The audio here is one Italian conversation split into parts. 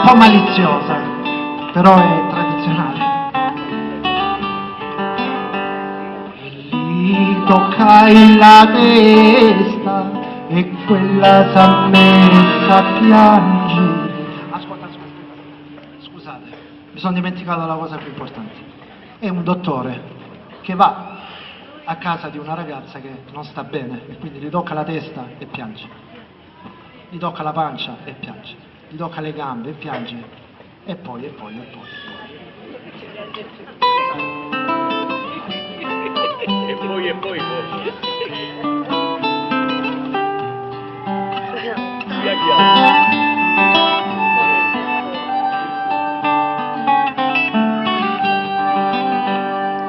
po' maliziosa, però è tradizionale. E lì toccai la testa e quella s'ha messa a piangere. Ascolta, scusate, mi sono dimenticato la cosa più importante. È un dottore che va a casa di una ragazza che non sta bene e quindi gli tocca la testa e piange, gli tocca la pancia e piange, gli tocca le gambe e piange, e poi. E poi.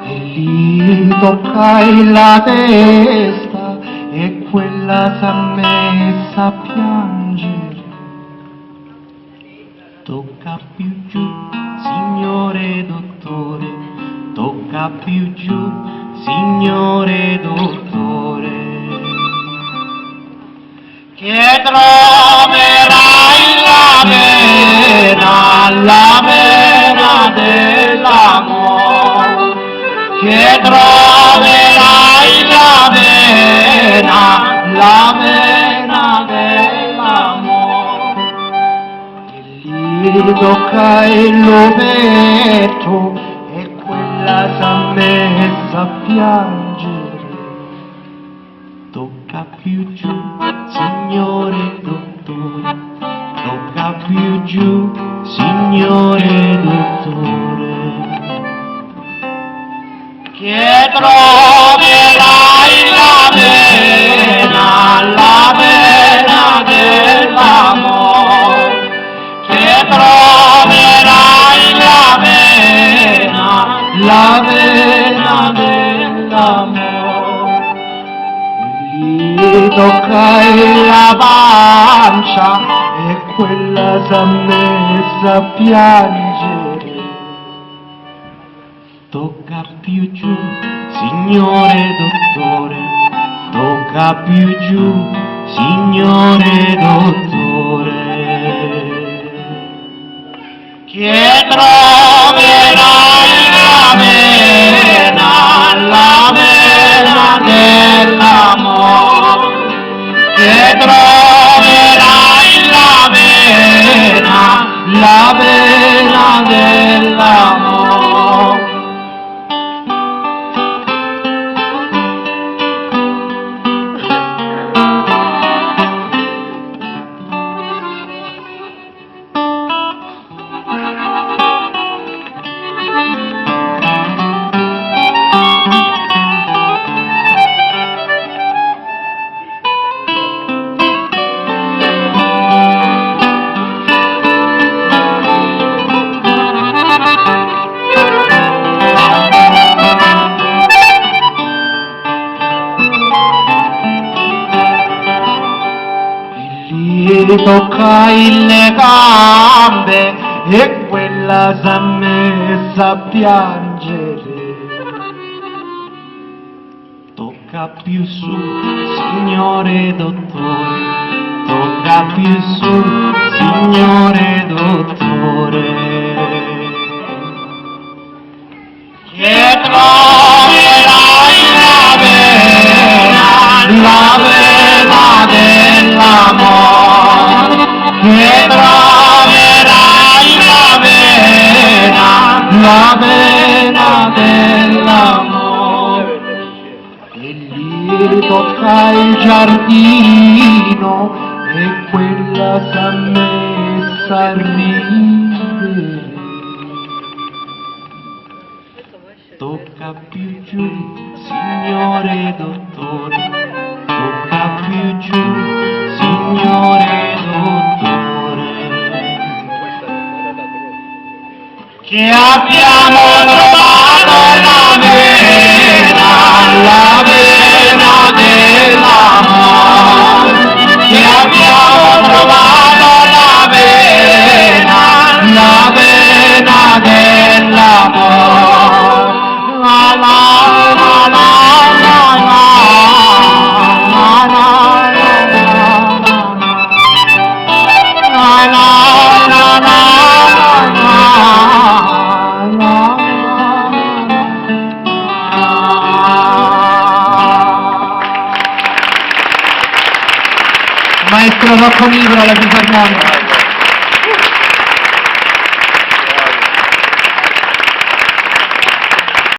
E lì toccai la testa e quella s'ha messa a piangere. Tocca più giù, signore dottore, tocca più giù, signore dottore. Che troverai la vena dell'amore, che troverai la vena dell'amore. E lì toccai l'ovetto e quella s'ha messa a piangere. Tocca più giù, signore dottore, tocca più giù, signore dottore. Che troverai la vena dell'amore, che troverai la vena dell'amore. Lì toccai la pancia e quella s'ha messa a piangere. Tocca più giù, signore dottore, tocca più giù, signore dottore. Che troverai la vena dell'amore, che troverai la vena dell'amore. Toccai le gambe e quella s'ha messa a piangere. Tocca più su, signore dottore, tocca più su, signore dottore. Che troverai la vena dell'amore, che troverai la vena dell'amore. E lì toccai il giardino e quella s'ha messa a ridere. Tocca più giù, signore dottore, tocca più giù, signore dottore. Che abbiamo trovato la vena dell'amore, che abbiamo trovato la vena dell'amore. La la la la la la la la la la la la. maestro Rocco Nigro alla Fernando.